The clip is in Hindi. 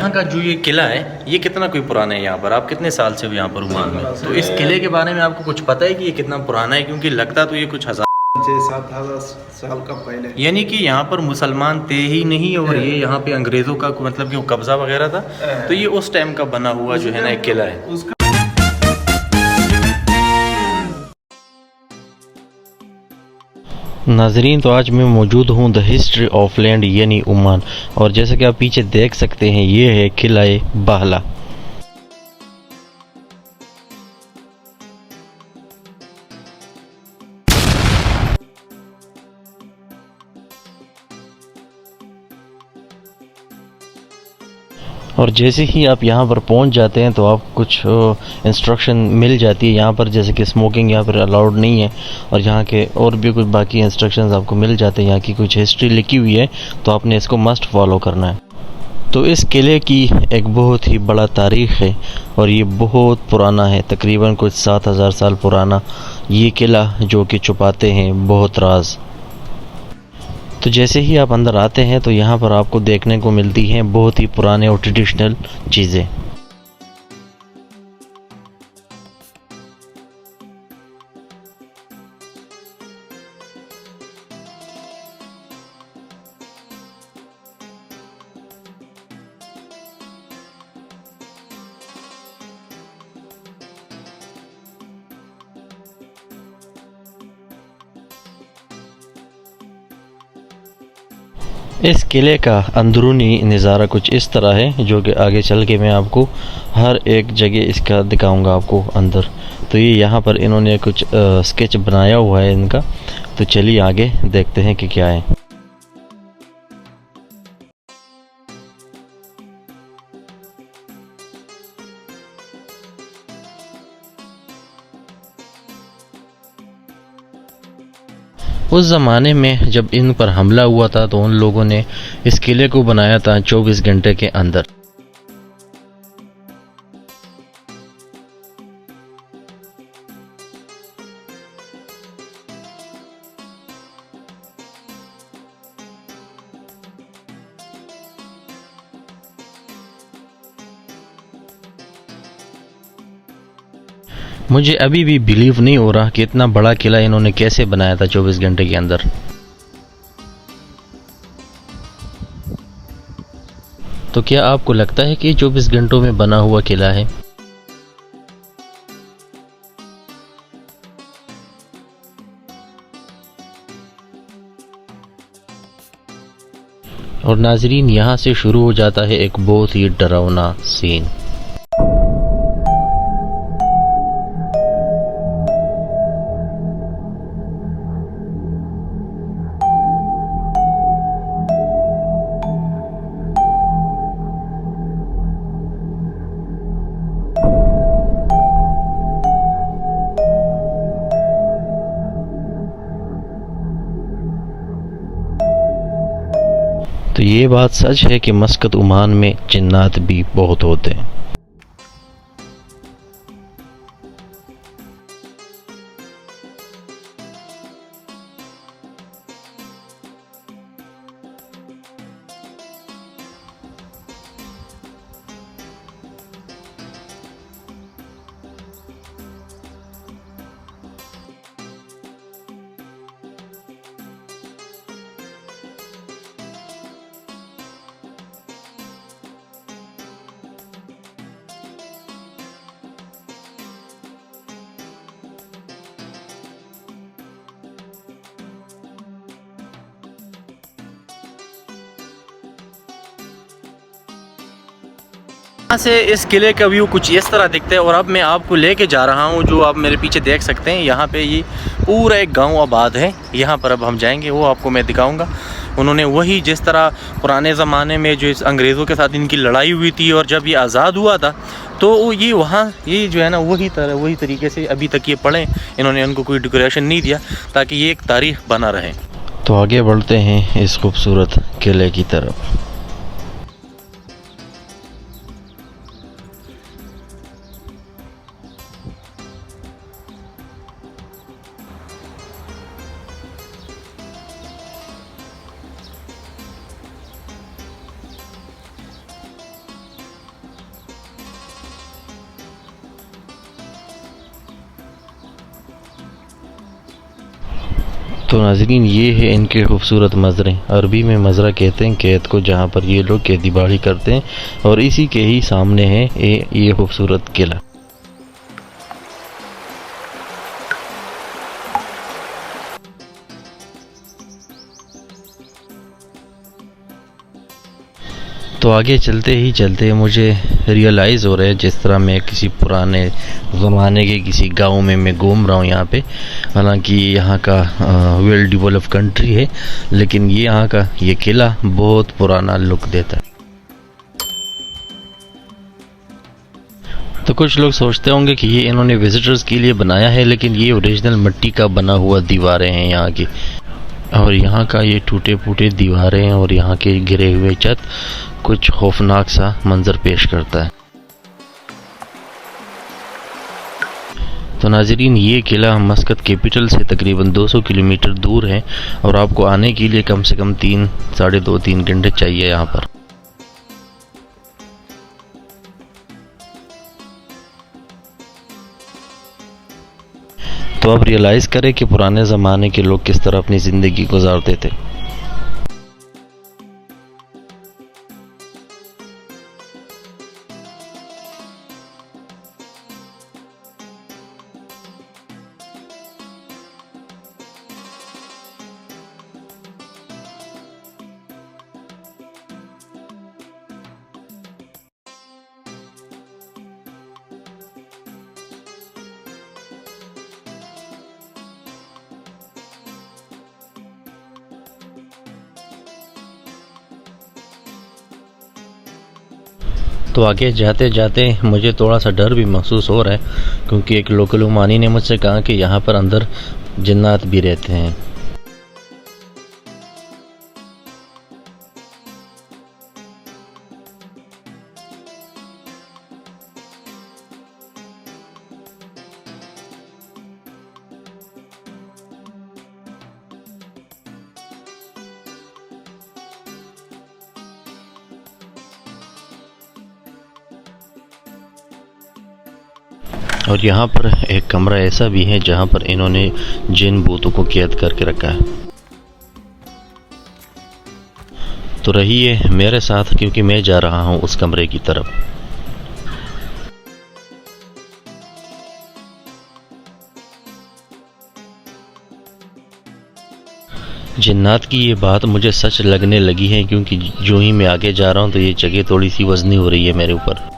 यहाँ का जो ये किला है ये कितना कोई पुराना है? यहाँ पर आप कितने साल से हो यहाँ पर ओमान में? तो इस किले के बारे में आपको कुछ पता है कि ये कितना पुराना है? क्योंकि लगता तो ये कुछ हजार 6-7 हज़ार साल का पहले, यानी कि यहाँ पर मुसलमान थे ही नहीं और ये यहाँ पे अंग्रेज़ों का मतलब कि वो कब्ज़ा वगैरह था, तो ये उस टाइम का बना हुआ जो है ना एक किला है। उसका नाजरीन, तो आज मैं मौजूद हूँ द हिस्ट्री ऑफ लैंड यानी ओमान, और जैसा कि आप पीछे देख सकते हैं ये है किला बाहला। और जैसे ही आप यहाँ पर पहुँच जाते हैं तो आप कुछ इंस्ट्रक्शन मिल जाती है यहाँ पर, जैसे कि स्मोकिंग यहाँ पर अलाउड नहीं है, और यहाँ के और भी कुछ बाकी इंस्ट्रक्शंस आपको मिल जाते हैं। यहाँ की कुछ हिस्ट्री लिखी हुई है तो आपने इसको मस्ट फॉलो करना है। तो इस किले की एक बहुत ही बड़ा तारीख़ है और ये बहुत पुराना है, तकरीबन कुछ 7000 साल पुराना ये किला, जो कि छुपाते हैं बहुत राज। तो जैसे ही आप अंदर आते हैं तो यहाँ पर आपको देखने को मिलती हैं बहुत ही पुराने और ट्रेडिशनल चीज़ें। इस किले का अंदरूनी नज़ारा कुछ इस तरह है, जो कि आगे चल के मैं आपको हर एक जगह इसका दिखाऊंगा आपको अंदर। तो ये यहाँ पर इन्होंने कुछ स्केच बनाया हुआ है इनका, तो चलिए आगे देखते हैं कि क्या है। उस ज़माने में जब इन पर हमला हुआ था तो उन लोगों ने इस किले को बनाया था 24 घंटे के अंदर। मुझे अभी भी बिलीव नहीं हो रहा कि इतना बड़ा किला इन्होंने कैसे बनाया था 24 घंटे के अंदर। तो क्या आपको लगता है कि 24 घंटों में बना हुआ किला है? और नाजरीन, यहाँ से शुरू हो जाता है एक बहुत ही डरावना सीन। तो ये बात सच है कि मस्कत ओमान में जिन्नात भी बहुत होते हैं। यहाँ से इस किले का व्यू कुछ इस तरह दिखता है और अब मैं आपको लेके जा रहा हूँ, जो आप मेरे पीछे देख सकते हैं। यहाँ पे ये पूरा एक गांव आबाद है, यहाँ पर अब हम जाएंगे, वो आपको मैं दिखाऊंगा। उन्होंने वही जिस तरह पुराने ज़माने में जो इस अंग्रेज़ों के साथ इनकी लड़ाई हुई थी और जब ये आज़ाद हुआ था तो ये वहाँ ये जो है ना वही तरीके से अभी तक ये पढ़ें। इन्होंने उनको कोई डेकोरेशन नहीं दिया ताकि ये एक तारीख़ बना रहे। तो आगे बढ़ते हैं इस खूबसूरत किले की तरफ। तो नाज़रीन, ये है इनके खूबसूरत मज़रे। अरबी में मज़रा कहते हैं खेत को, जहाँ पर ये लोग खेती बाड़ी करते हैं, और इसी के ही सामने है ये खूबसूरत किला। तो आगे चलते ही चलते मुझे रियलाइज़ हो रहा है, जिस तरह मैं किसी पुराने ज़माने के किसी गांव में मैं घूम रहा हूँ यहाँ पे। हालांकि यहाँ का वेल डेवलप कंट्री है, लेकिन ये यहाँ का ये किला बहुत पुराना लुक देता है। तो कुछ लोग सोचते होंगे कि ये इन्होंने विजिटर्स के लिए बनाया है, लेकिन ये ओरिजिनल मिट्टी का बना हुआ दीवारें हैं यहाँ की। और यहाँ का ये टूटे फूटे दीवारें हैं और यहाँ के गिरे हुए छत कुछ खौफनाक सा मंजर पेश करता है। तो नाज़रीन, ये किला मस्कत कैपिटल से तकरीबन 200 किलोमीटर दूर है, और आपको आने के लिए कम से कम 3-3.5 घंटे चाहिए यहाँ पर। तो आप रियलाइज़ करें कि पुराने ज़माने के लोग किस तरह अपनी ज़िंदगी गुजारते थे। तो आगे जाते जाते मुझे थोड़ा सा डर भी महसूस हो रहा है, क्योंकि एक लोकल उमानी ने मुझसे कहा कि यहाँ पर अंदर जिन्नात भी रहते हैं। और यहाँ पर एक कमरा ऐसा भी है जहाँ पर इन्होंने जिन भूतों को कैद करके रखा है। तो रहिए मेरे साथ, क्योंकि मैं जा रहा हूँ उस कमरे की तरफ। जिन्नात की ये बात मुझे सच लगने लगी है, क्योंकि जो ही मैं आगे जा रहा हूँ तो ये जगह थोड़ी सी वजनी हो रही है मेरे ऊपर।